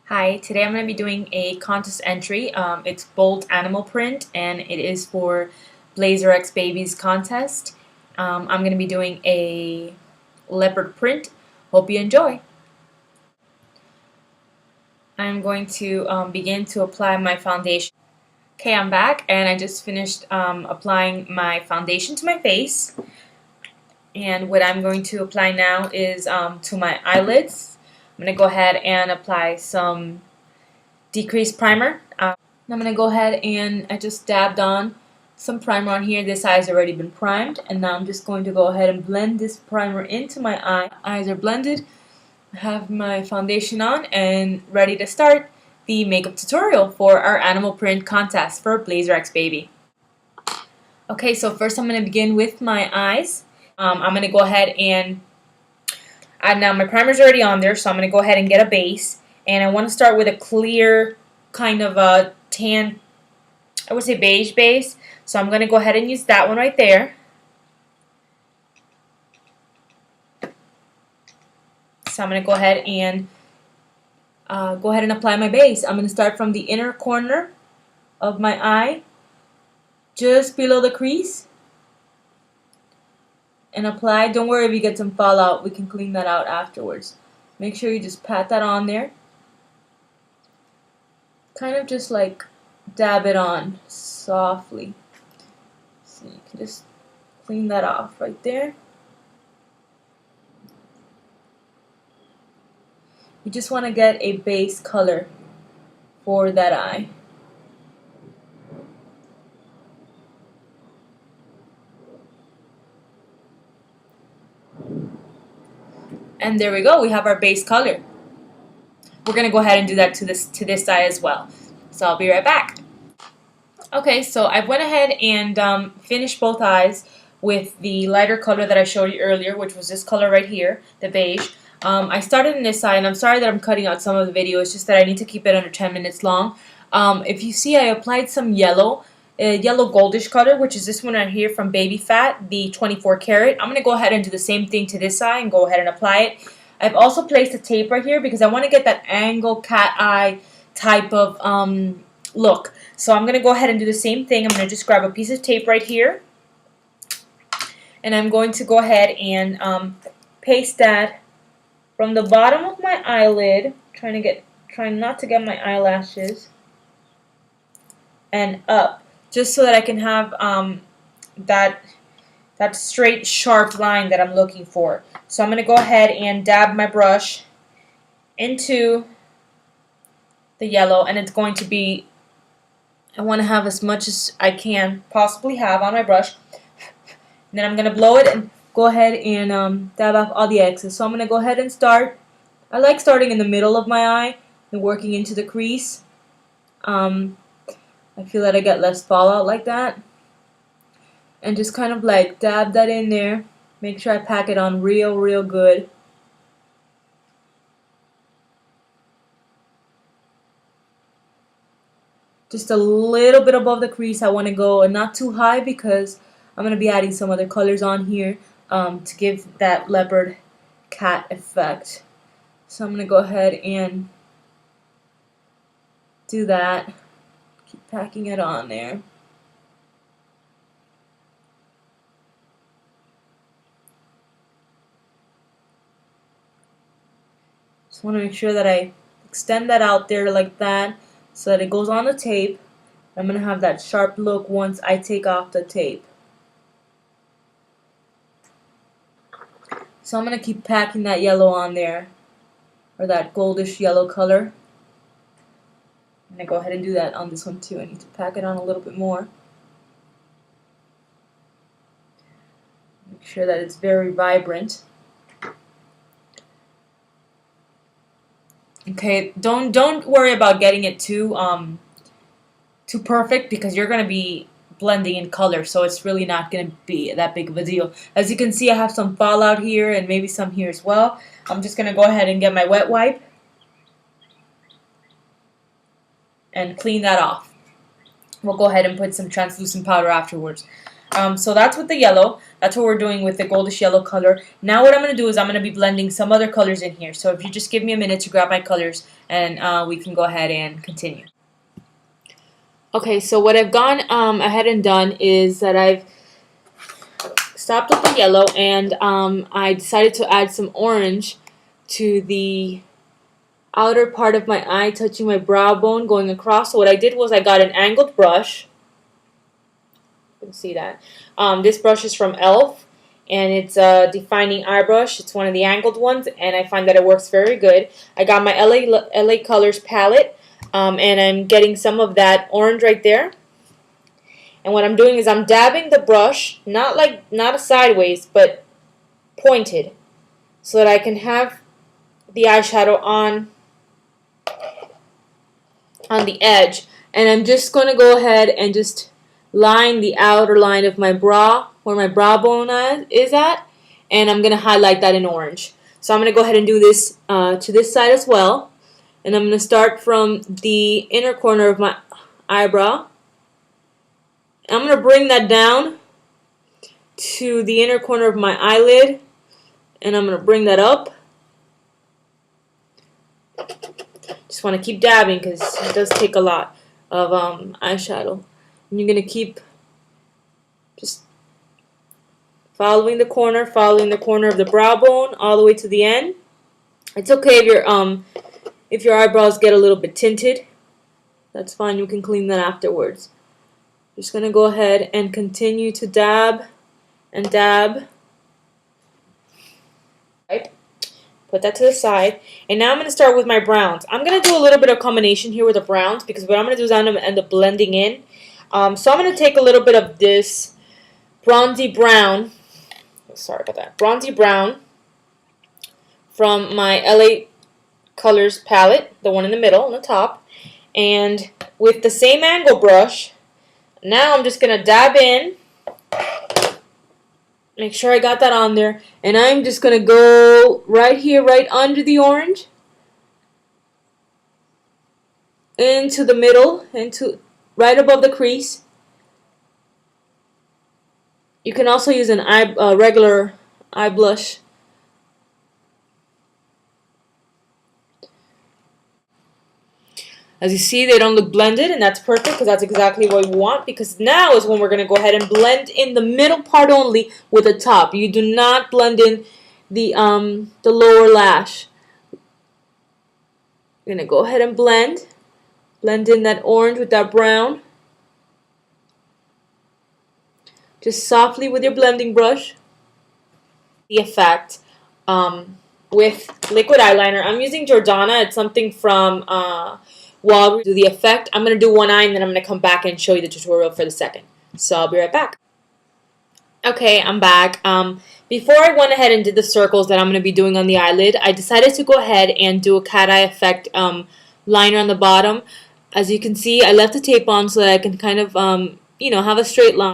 Hi, today I'm going to be doing a contest entry. It's bold animal print and it is for Blazer X Babies contest. I'm going to be doing a leopard print. Hope you enjoy. I'm going to begin to apply my foundation. Okay, I'm back and I just finished applying my foundation to my face. And what I'm going to apply now is to my eyelids. I'm going to go ahead and apply some decrease primer. I'm going to go ahead and I just dabbed on some primer on here. This eye has already been primed, and now I'm just going to go ahead and blend this primer into my eye. Eyes are blended. I have my foundation on and ready to start the makeup tutorial for our animal print contest for Blazer X Baby. Okay, so first I'm going to begin with my eyes. I'm going to go ahead and now my primer's already on there, so I'm going to go ahead and get a base. And I want to start with a clear kind of a tan, I would say beige base. So I'm going to go ahead and use that one right there. So I'm going to go ahead and apply my base. I'm going to start from the inner corner of my eye, just below the crease, and apply. Don't worry if you get some fallout, we can clean that out afterwards. Make sure you just pat that on there. Kind of just like dab it on softly. So you can just clean that off right there. You just want to get a base color for that eye. And there we go, we have our base color. We're going to go ahead and do that to this eye as well. So I'll be right back. Okay, so I went ahead and finished both eyes with the lighter color that I showed you earlier, which was this color right here, the beige. I started in this eye, and I'm sorry that I'm cutting out some of the video. It's just that I need to keep it under 10 minutes long. If you see, I applied some yellow goldish color, which is this one right here from Baby Fat, the 24 karat. I'm going to go ahead and do the same thing to this eye and go ahead and apply it. I've also placed a tape right here because I want to get that angle cat eye type of look. So I'm going to go ahead and do the same thing. I'm going to just grab a piece of tape right here, and I'm going to go ahead and paste that from the bottom of my eyelid, trying not to get my eyelashes, and up, just so that I can have that straight, sharp line that I'm looking for. So I'm going to go ahead and dab my brush into the yellow, and it's going to be, I want to have as much as I can possibly have on my brush. And then I'm going to blow it and go ahead and dab off all the excess. So I'm going to go ahead and start. I like starting in the middle of my eye and working into the crease. I feel that I get less fallout like that. And just kind of like dab that in there. Make sure I pack it on real good. Just a little bit above the crease. I want to go not too high because I'm going to be adding some other colors on here to give that leopard cat effect. So I'm going to go ahead and do that. Keep packing it on there. Just want to make sure that I extend that out there like that so that it goes on the tape. I'm going to have that sharp look once I take off the tape. So I'm going to keep packing that yellow on there, or that goldish yellow color. I'm going to go ahead and do that on this one too. I need to pack it on a little bit more. Make sure that it's very vibrant. Okay, don't worry about getting it too perfect, because you're going to be blending in color, so it's really not going to be that big of a deal. As you can see, I have some fallout here and maybe some here as well. I'm just going to go ahead and get my wet wipe and clean that off. We'll go ahead and put some translucent powder afterwards. So that's with the yellow. That's what we're doing with the goldish yellow color. Now what I'm going to do is I'm going to be blending some other colors in here. So if you just give me a minute to grab my colors, and we can go ahead and continue. Okay, so what I've gone ahead and done is that I've stopped with the yellow, and I decided to add some orange to the outer part of my eye, touching my brow bone, going across. So what I did was I got an angled brush. You can see that. This brush is from e.l.f. and it's a defining eye brush. It's one of the angled ones, and I find that it works very good. I got my LA Colors palette, and I'm getting some of that orange right there. And what I'm doing is I'm dabbing the brush, not sideways, but pointed, so that I can have the eyeshadow on the edge. And I'm just going to go ahead and just line the outer line of my brow, where my brow bone is at, and I'm going to highlight that in orange. So I'm going to go ahead and do this to this side as well. And I'm going to start from the inner corner of my eyebrow. I'm going to bring that down to the inner corner of my eyelid, and I'm going to bring that up. Just want to keep dabbing because it does take a lot of eyeshadow. And you're going to keep just following the corner of the brow bone all the way to the end. It's okay if your eyebrows get a little bit tinted. That's fine. You can clean that afterwards. Just going to go ahead and continue to dab and dab. Right. Put that to the side. And now I'm going to start with my browns. I'm going to do a little bit of combination here with the browns, because what I'm going to do is I'm going to end up blending in. So I'm going to take a little bit of this bronzy brown. Sorry about that. Bronzy brown from my LA Colors palette, the one in the middle on the top. And with the same angle brush, now I'm just going to dab in. Make sure I got that on there. And I'm just going to go right here, right under the orange. Into the middle, right above the crease. You can also use an regular eye blush. As you see, they don't look blended, and that's perfect because that's exactly what we want, because now is when we're going to go ahead and blend in the middle part only with the top. You do not blend in the lower lash. You're going to go ahead and blend in that orange with that brown. Just softly with your blending brush. The effect with liquid eyeliner. I'm using Jordana. It's something from Walgreens. Do the effect. I'm going to do one eye, and then I'm going to come back and show you the tutorial for the second. So I'll be right back. Okay, I'm back. Before I went ahead and did the circles that I'm going to be doing on the eyelid, I decided to go ahead and do a cat eye effect liner on the bottom. As you can see, I left the tape on so that I can kind of, have a straight line.